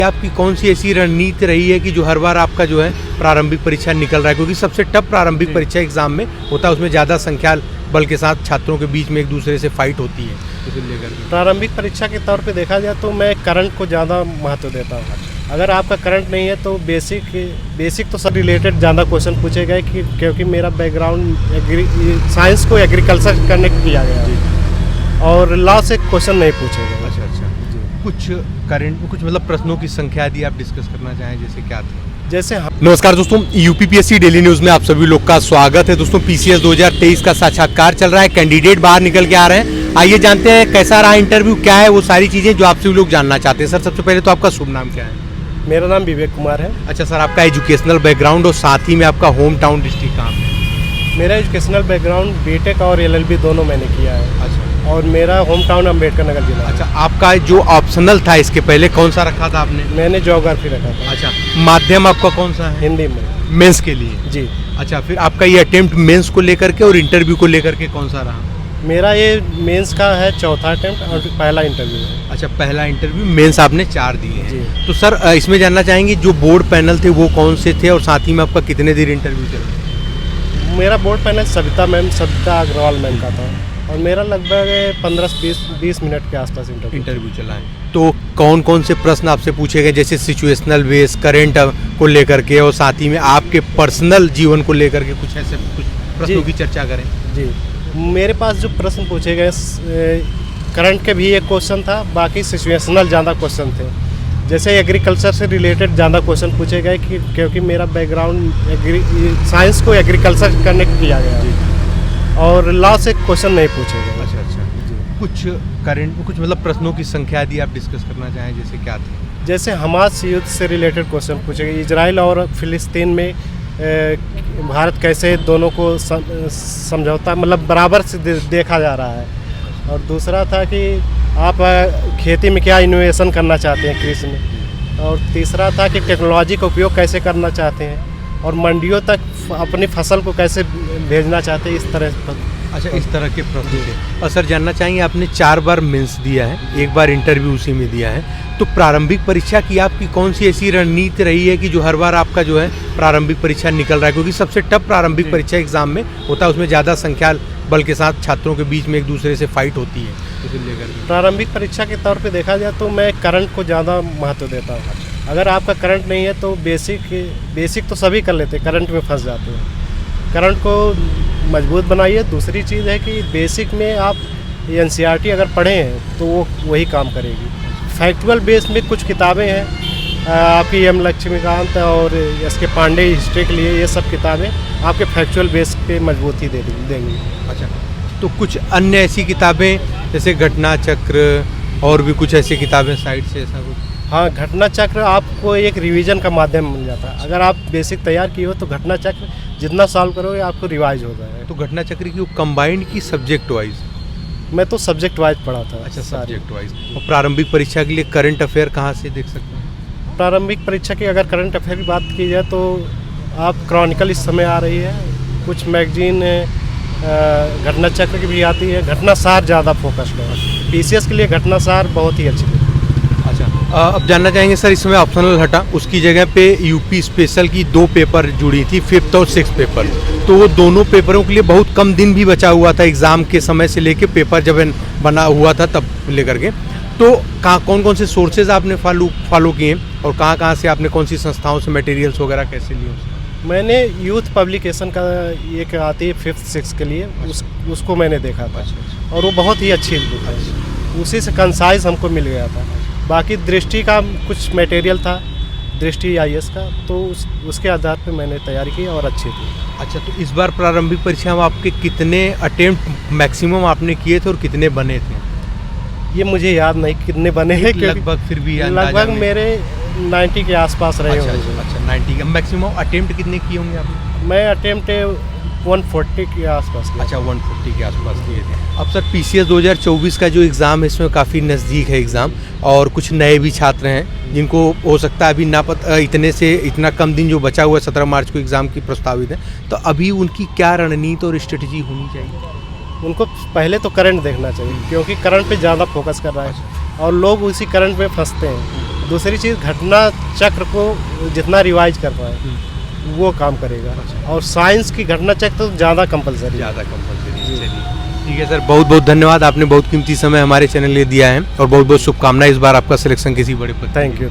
आपकी कौन सी ऐसी रणनीति रही है कि जो हर बार आपका जो है प्रारंभिक परीक्षा निकल रहा है, क्योंकि सबसे टफ प्रारंभिक परीक्षा एग्जाम में होता है, उसमें ज़्यादा संख्या बल के साथ छात्रों के बीच में एक दूसरे से फाइट होती है, उसे लेकर प्रारंभिक परीक्षा के तौर पे देखा जाए तो मैं करंट को ज़्यादा महत्व देता हूँ। अगर आपका करंट नहीं है तो बेसिक तो सब रिलेटेड ज़्यादा क्वेश्चन पूछे गए क्योंकि मेरा बैकग्राउंड साइंस को एग्रीकल्चर कनेक्ट किया गया है और लॉ से क्वेश्चन नहीं पूछे गए। अच्छा कुछ करंट कुछ मतलब प्रश्नों की संख्या यदि आप डिस्कस करना चाहें जैसे क्या था? जैसे नमस्कार दोस्तों, यूपीपीएससी डेली न्यूज़ में आप सभी लोग का स्वागत है। दोस्तों पीसीएस 2023 का साक्षात्कार चल रहा है, कैंडिडेट बाहर निकल के आ रहे हैं। आइए जानते हैं कैसा रहा इंटरव्यू, क्या है वो सारी चीज़ें जो आप सभी लोग जानना चाहते हैं। सर सबसे पहले तो आपका शुभ नाम क्या है? मेरा नाम विवेक कुमार है। अच्छा सर, आपका एजुकेशनल बैकग्राउंड और साथ ही में आपका होम टाउन डिस्ट्रिक्ट कहाँ पे? मेरा एजुकेशनल बैकग्राउंड बीटेक और एलएलबी दोनों मैंने किया है। अच्छा, और मेरा होम टाउन अम्बेडकर नगर जिला। अच्छा, आपका जो ऑप्शनल था इसके पहले कौन सा रखा था आपने? मैंने ज्योग्राफी रखा था। अच्छा, माध्यम आपका कौन सा है? हिंदी में। मेंस के लिए? जी। अच्छा, फिर आपका ये अटेम्प्ट मेंस को लेकर के और इंटरव्यू को लेकर के कौन सा रहा? मेरा ये मेंस का है चौथा अटेम्प्ट और पहला इंटरव्यू है। अच्छा, पहला इंटरव्यू, मेंस आपने 4 दिए जी। हैं। तो सर इसमें जानना चाहेंगे जो बोर्ड पैनल थे वो कौन से थे और साथ ही में आपका कितने देर इंटरव्यू चला? मेरा board panel Savita Agarwal ma'am का था और मेरा लगभग 15-20 मिनट के आसपास इंटरव्यू चला है। तो कौन कौन से प्रश्न आपसे पूछे गए, जैसे सिचुएशनल बेस, करंट को लेकर के और साथ ही में आपके पर्सनल जीवन को लेकर के कुछ ऐसे कुछ प्रश्नों की चर्चा करें? जी, मेरे पास जो प्रश्न पूछे गए करंट के भी एक क्वेश्चन था, बाकी सिचुएशनल ज़्यादा क्वेश्चन थे। जैसे एग्रीकल्चर से रिलेटेड ज़्यादा क्वेश्चन पूछे गए क्योंकि मेरा बैकग्राउंड साइंस को एग्रीकल्चर कनेक्ट किया गया है और लॉ से क्वेश्चन नहीं पूछे गए। अच्छा कुछ करंट कुछ मतलब प्रश्नों की संख्या यदि आप डिस्कस करना चाहें जैसे क्या था? जैसे हमास युद्ध से रिलेटेड क्वेश्चन पूछे गए, इजराइल और फिलिस्तीन में भारत कैसे दोनों को समझौता मतलब बराबर से देखा जा रहा है। और दूसरा था कि आप खेती में क्या इनोवेशन करना चाहते हैं कृषि में। और तीसरा था कि टेक्नोलॉजी का उपयोग कैसे करना चाहते हैं और मंडियों तक अपनी फसल को कैसे भेजना चाहते हैं, इस तरह। अच्छा, इस तरह के प्रश्न थे। और सर जानना चाहेंगे, आपने 4 बार मेंस दिया है, 1 बार इंटरव्यू उसी में दिया है, तो प्रारंभिक परीक्षा की आपकी कौन सी ऐसी रणनीति रही है कि जो हर बार आपका जो है प्रारंभिक परीक्षा निकल रहा है, क्योंकि सबसे टफ प्रारंभिक परीक्षा एग्जाम में होता है, उसमें ज़्यादा संख्या बल के साथ छात्रों के बीच में एक दूसरे से फाइट होती है, उसे लेकर? प्रारंभिक परीक्षा के तौर पे देखा जाए तो मैं करंट को ज़्यादा महत्व देता हूँ। अगर आपका करंट नहीं है तो बेसिक तो सभी कर लेते हैं, करंट में फंस जाते हैं। करंट को मजबूत बनाइए। दूसरी चीज़ है कि बेसिक में आप एनसीईआरटी अगर पढ़े हैं तो वो वही काम करेगी। फैक्चुअल बेस में कुछ किताबें हैं आपकी एम लक्ष्मीकांत और एस के पांडे हिस्ट्री के लिए, ये सब किताबें आपके फैक्चुअल बेस पे मजबूती देंगी। अच्छा, तो कुछ अन्य ऐसी किताबें जैसे घटना चक्र और भी कुछ ऐसी किताबें साइड से ऐसा कुछ? हाँ, घटना चक्र आपको एक रिवीजन का माध्यम मिल जाता है। अगर आप बेसिक तैयार किए हो तो घटना चक्र जितना सॉल्व करोगे आपको रिवाइज हो जाएगा। तो घटना चक्र की कंबाइंड की सब्जेक्ट वाइज? मैं तो सब्जेक्ट वाइज पढ़ा था। अच्छा, सब्जेक्ट वाइज। और प्रारंभिक परीक्षा के लिए करंट अफेयर कहाँ से देख सकते हैं? प्रारंभिक परीक्षा की अगर करंट अफेयर की बात की जाए तो आप क्रॉनिकल इस समय आ रही है, कुछ मैगजीन घटना चक्र की भी आती है। घटना सार ज़्यादा फोकस्ड है, पीसीएस के लिए घटना सार बहुत ही अच्छी है। अच्छा, अब जानना चाहेंगे सर, इसमें ऑप्शनल हटा, उसकी जगह पे यूपी स्पेशल की 2 पेपर जुड़ी थी, 5th और 6th पेपर, तो वो दोनों पेपरों के लिए बहुत कम दिन भी बचा हुआ था एग्ज़ाम के समय से लेके पेपर जब बना हुआ था तब लेकर के, तो कौन कौन से सोर्सेज आपने फॉलो किए और कहाँ से आपने कौन सी संस्थाओं से मटेरियल्स वगैरह कैसे लिए? मैंने यूथ पब्लिकेशन का एक आती है 5th 6th के लिए, उसको मैंने देखा था और वो बहुत ही अच्छी बुक है, उसी से कंसाइज हमको मिल गया था। बाकी दृष्टि का कुछ मटेरियल था, दृष्टि आईएएस का, तो उसके आधार पे मैंने तैयारी की और अच्छी थी। अच्छा, तो इस बार प्रारंभिक परीक्षा में आपके कितने अटेम्प्ट मैक्सिमम आपने किए थे और कितने बने थे? ये मुझे याद नहीं कितने बने हैं, लगभग फिर भी लगभग मेरे 90 के आसपास रहे होंगे। अच्छा, 90 का मैक्सिमम अटेम्प्ट कितने किए होंगे आपने? मैं अटेम्प्ट 140 के आसपास किया। अच्छा, 140 के आसपास किए थे। अब सर पीसीएस 2024 का जो एग्ज़ाम है इसमें काफ़ी नज़दीक है एग्ज़ाम, और कुछ नए भी छात्र हैं जिनको हो सकता है अभी ना पता इतना कम दिन जो बचा हुआ है, 17 मार्च को एग्ज़ाम की प्रस्तावित है, तो अभी उनकी क्या रणनीति और स्ट्रेटजी होनी चाहिए? उनको पहले तो करंट देखना चाहिए क्योंकि करंट पे ज़्यादा फोकस कर रहा है और लोग उसी करंट में फंसते हैं। दूसरी चीज़ घटना चक्र को जितना रिवाइज कर पाए वो काम करेगा। और साइंस की घटना चक्र तो ज़्यादा कंपलसरी। ज़्यादा कंपलसरी। चलिए ठीक है सर, बहुत बहुत धन्यवाद, आपने बहुत कीमती समय हमारे चैनल लिए दिया है और बहुत बहुत शुभकामनाएं इस बार आपका सिलेक्शन किसी बड़े पद। Thank you.